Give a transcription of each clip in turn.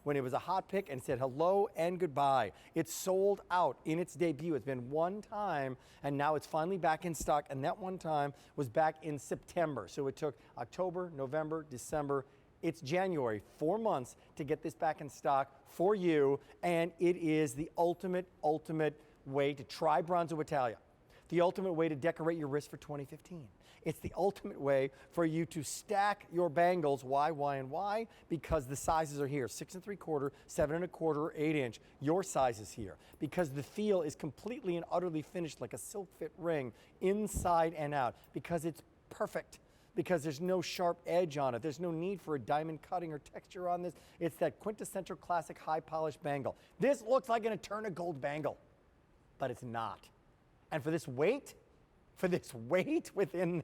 when it was a hot pick and said hello and goodbye. It's sold out in its debut. It's been one time, and now it's finally back in stock, and that one time was back in September. So it took October, November, December. It's January, 4 months to get this back in stock for you, and it is the ultimate way to try Bronzo Italia. The ultimate way to decorate your wrist for 2015. It's the ultimate way for you to stack your bangles. Why? Because the sizes are here, 6 3/4, 7 1/4, 8 inch. Your size is here. Because the feel is completely and utterly finished like a silk fit ring, inside and out. Because it's perfect. Because there's no sharp edge on it. There's no need for a diamond cutting or texture on this. It's that quintessential classic high polished bangle. This looks like an eternal gold bangle, but it's not. And for this weight within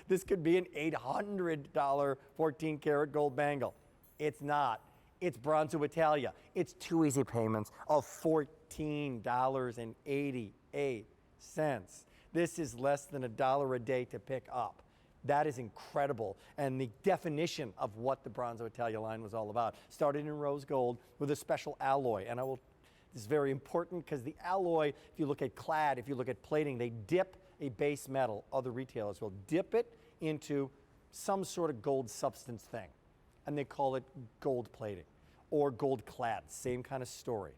this could be an $800 14 karat gold bangle. It's not. It's Bronzo Italia. It's 2 easy payments of $14.88. This is less than $1 a day to pick up. That is incredible, and the definition of what the Bronzo Italia line was all about. Started in rose gold with a special alloy, and this is very important because the alloy, if you look at clad, if you look at plating, they dip a base metal. Other retailers will dip it into some sort of gold substance thing, and they call it gold plating or gold clad, same kind of story.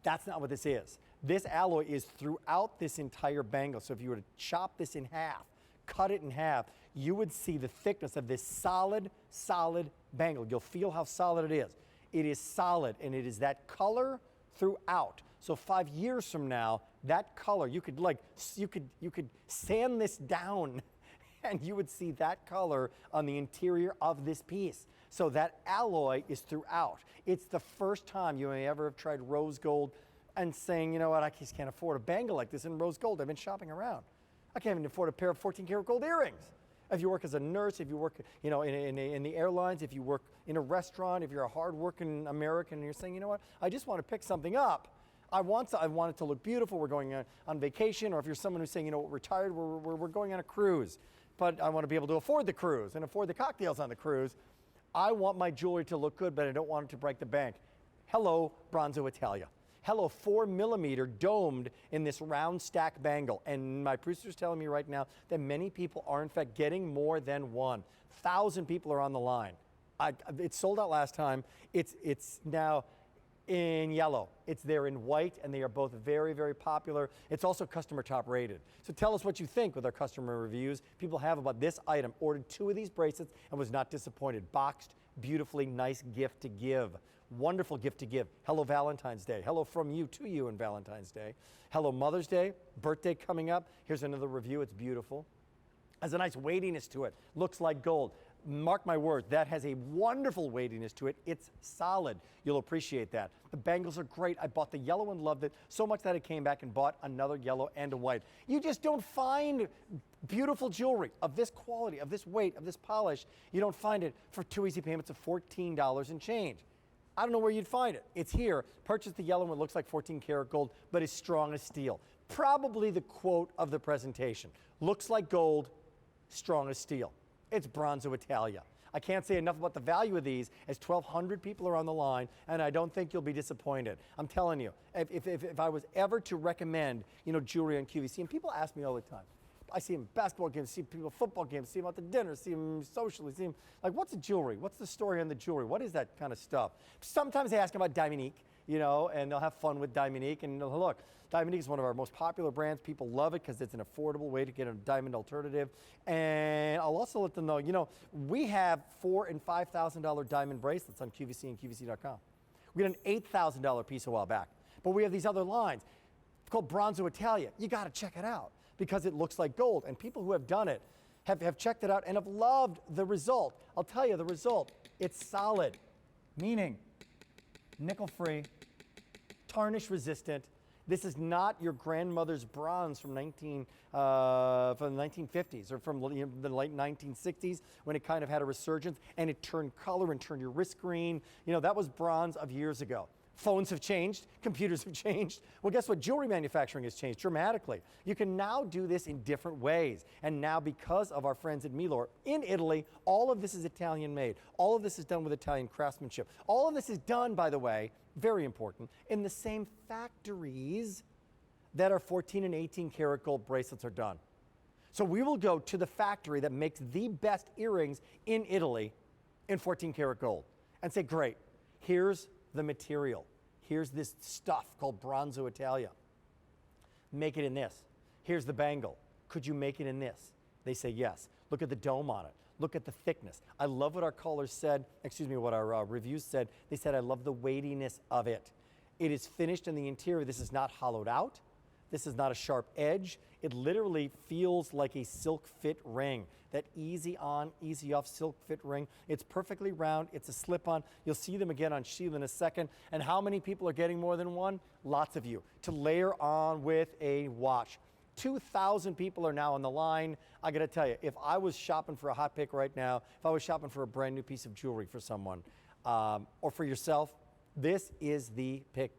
That's not what this is. This alloy is throughout this entire bangle, so if you were to chop this in half, cut it in half, you would see the thickness of this solid bangle. You'll feel how solid it is. It is solid, and it is that color throughout. So 5 years from now, that color, you could sand this down and you would see that color on the interior of this piece. So that alloy is throughout. It's the first time you may ever have tried rose gold and saying, you know what, I just can't afford a bangle like this in rose gold. I've been shopping around. I can't even afford a pair of 14 karat gold earrings. If you work as a nurse, if you work in the airlines, if you work in a restaurant, if you're a hard-working American and you're saying, you know what, I just want to pick something up. I want it to look beautiful. We're going on vacation, or if you're someone who's saying, you know what, we're retired, we're going on a cruise, but I want to be able to afford the cruise and afford the cocktails on the cruise. I want my jewelry to look good, but I don't want it to break the bank. Hello, Bronzo Italia. Hello, 4mm domed in this round stack bangle. And my producer's telling me right now that many people are in fact getting more than 1,000 people are on the line. It sold out last time. It's now in yellow. It's there in white, and they are both very, very popular. It's also customer top rated. So tell us what you think with our customer reviews people have about this item. Ordered 2 of these bracelets and was not disappointed. Boxed beautifully, nice gift to give. Wonderful gift to give. Hello Valentine's Day. Hello from you to you on Valentine's Day. Hello Mother's Day. Birthday coming up. Here's another review. It's beautiful. Has a nice weightiness to it. Looks like gold. Mark my words, that has a wonderful weightiness to it. It's solid. You'll appreciate that. The bangles are great. I bought the yellow and loved it so much that I came back and bought another yellow and a white. You just don't find beautiful jewelry of this quality, of this weight, of this polish. You don't find it for 2 easy payments of $14 and change. I don't know where you'd find it. It's here. Purchase the yellow one. It looks like 14 karat gold, but is strong as steel. Probably the quote of the presentation. Looks like gold, strong as steel. It's Bronzo Italia. I can't say enough about the value of these, as 1,200 people are on the line, and I don't think you'll be disappointed. I'm telling you, if I was ever to recommend, jewelry on QVC, and people ask me all the time, I see them at basketball games, see people at football games, see them out to dinner, see them socially, see them, like, what's the jewelry? What's the story on the jewelry? What is that kind of stuff? Sometimes they ask about Diamonique, and they'll have fun with Diamonique, and look, Diamonique is one of our most popular brands. People love it because it's an affordable way to get a diamond alternative. And I'll also let them know, we have $4,000 and $5,000 diamond bracelets on QVC and QVC.com. We had an $8,000 piece a while back, but we have these other lines. It's called Bronzo Italia. You got to check it out because it looks like gold. And people who have done it have checked it out and have loved the result. I'll tell you the result. It's solid, meaning nickel-free, tarnish-resistant. This is not your grandmother's bronze from the 1950s or from the late 1960s when it kind of had a resurgence and it turned color and turned your wrist green. That was bronze of years ago. Phones have changed, computers have changed. Well, guess what? Jewelry manufacturing has changed dramatically. You can now do this in different ways. And now, because of our friends at Milor in Italy, all of this is Italian made. All of this is done with Italian craftsmanship. All of this is done, by the way, very important, in the same factories that our 14 and 18 karat gold bracelets are done. So we will go to the factory that makes the best earrings in Italy in 14 karat gold and say, great, here's the material. Here's this stuff called Bronzo Italia. Make it in this. Here's the bangle. Could you make it in this? They say yes. Look at the dome on it. Look at the thickness. I love what our callers said, what our reviews said. They said, I love the weightiness of it. It is finished in the interior. This is not hollowed out. This is not a sharp edge. It literally feels like a silk fit ring. That easy on, easy off silk fit ring. It's perfectly round. It's a slip on. You'll see them again on Sheila in a second. And how many people are getting more than one? Lots of you. To layer on with a watch. 2,000 people are now on the line. I gotta tell you, if I was shopping for a hot pick right now, if I was shopping for a brand new piece of jewelry for someone, or for yourself, this is the pick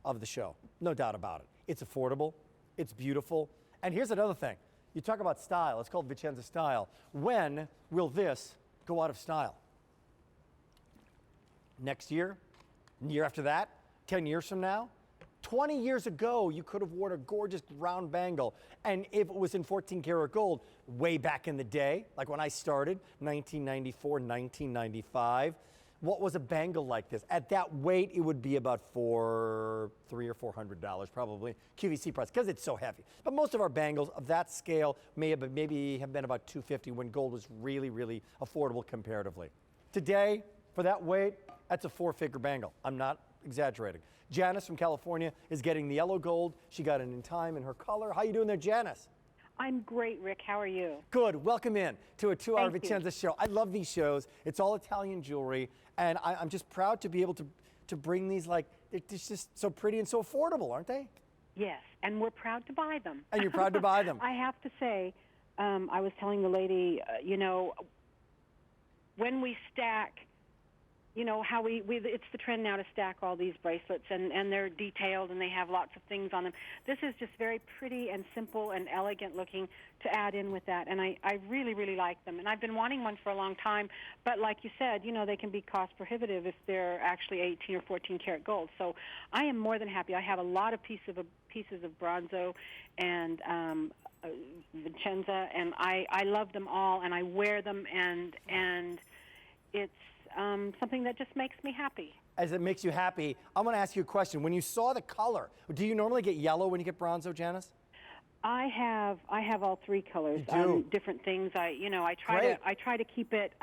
of the show. No doubt about it. It's affordable. It's beautiful. And here's another thing. You talk about style. It's called Vicenza style. When will this go out of style? Next year? Year after that? 10 years from now? 20 years ago, you could have worn a gorgeous round bangle. And if it was in 14 karat gold, way back in the day, like when I started, 1994, 1995, what was a bangle like this? At that weight, it would be about $300 or $400 probably, QVC price, because it's so heavy. But most of our bangles of that scale maybe have been about $250 when gold was really, really affordable comparatively. Today, for that weight, that's a 4-figure bangle. I'm not exaggerating. Janice from California is getting the yellow gold. She got it in time in her color. How you doing there, Janice? I'm great, Rick. How are you? Good. Welcome in to a 2-hour Vicenza show. I love these shows. It's all Italian jewelry, and I'm just proud to be able to bring these, like, it's just so pretty and so affordable, aren't they? Yes, and we're proud to buy them. And you're proud to buy them. I have to say, I was telling the lady, when we stack, how it's the trend now to stack all these bracelets, and they're detailed and they have lots of things on them. This is just very pretty and simple and elegant looking to add in with that, and I really, really like them. And I've been wanting one for a long time, but like you said, they can be cost prohibitive if they're actually 18 or 14 karat gold. So I am more than happy. I have a lot of pieces of Bronzo and Vicenza, and I love them all, and I wear them, and it's something that just makes me happy. As it makes you happy, I'm going to ask you a question. When you saw the color, do you normally get yellow when you get Bronzo, Janice? I have all 3 colors. You do? Different things. I try to keep it.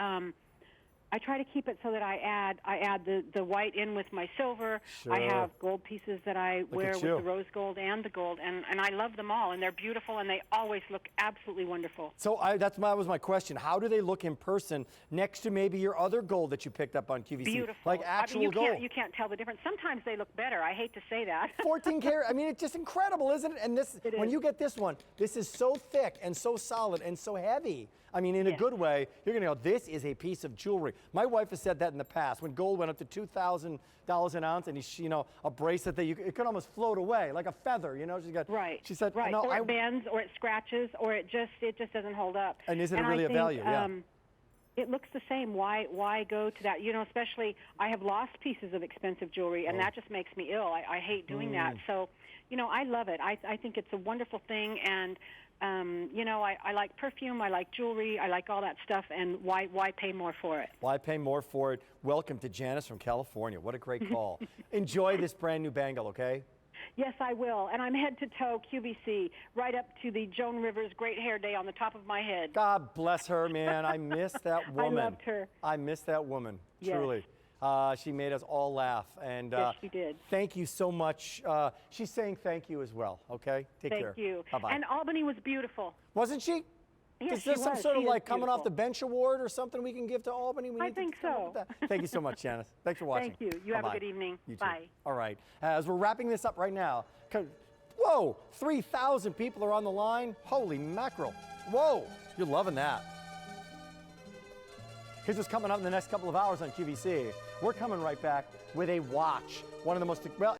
I try to keep it so that I add the white in with my silver. Sure. I have gold pieces that I wear with the rose gold and the gold, and I love them all, and they're beautiful, and they always look absolutely wonderful. So that was my question. How do they look in person next to maybe your other gold that you picked up on QVC? Beautiful. Like actual gold. You can't tell the difference. Sometimes they look better. I hate to say that. 14 karat, it's just incredible, isn't it? And when you get this one, this is so thick and so solid and so heavy. In a good way, you're going to go, this is a piece of jewelry. My wife has said that in the past. When gold went up to $2,000 an ounce, and a bracelet that it could almost float away like a feather. She said, right. No, or it bends, or it scratches, or it just doesn't hold up. And isn't it really a value? Yeah. It looks the same. Why go to that? Especially I have lost pieces of expensive jewelry, and that just makes me ill. I hate doing that. So, I love it. I think it's a wonderful thing, and I like perfume, I like jewelry, I like all that stuff, and why pay more for it? Why pay more for it? Welcome to Janice from California. What a great call. Enjoy this brand new bangle, okay? Yes, I will. And I'm head to toe QVC, right up to the Joan Rivers Great Hair Day on the top of my head. God bless her, man. I miss that woman. I loved her. I miss that woman, yes. Truly. She made us all laugh. And yes, she did. Thank you so much. She's saying thank you as well, okay? Take care. Thank you. Bye-bye. And Albany was beautiful. Wasn't she? Yes, Is there some was. sort of She like is coming off the beautiful. bench award or something we can give to Albany? I think so. Thank you so much, Janice. Thanks for watching. Thank you. You have a good evening. You too. Bye. All right. As we're wrapping this up right now, whoa, 3,000 people are on the line. Holy mackerel. Whoa, you're loving that. Here's what's coming up in the next couple of hours on QVC. We're coming right back with a watch. One of the most, well,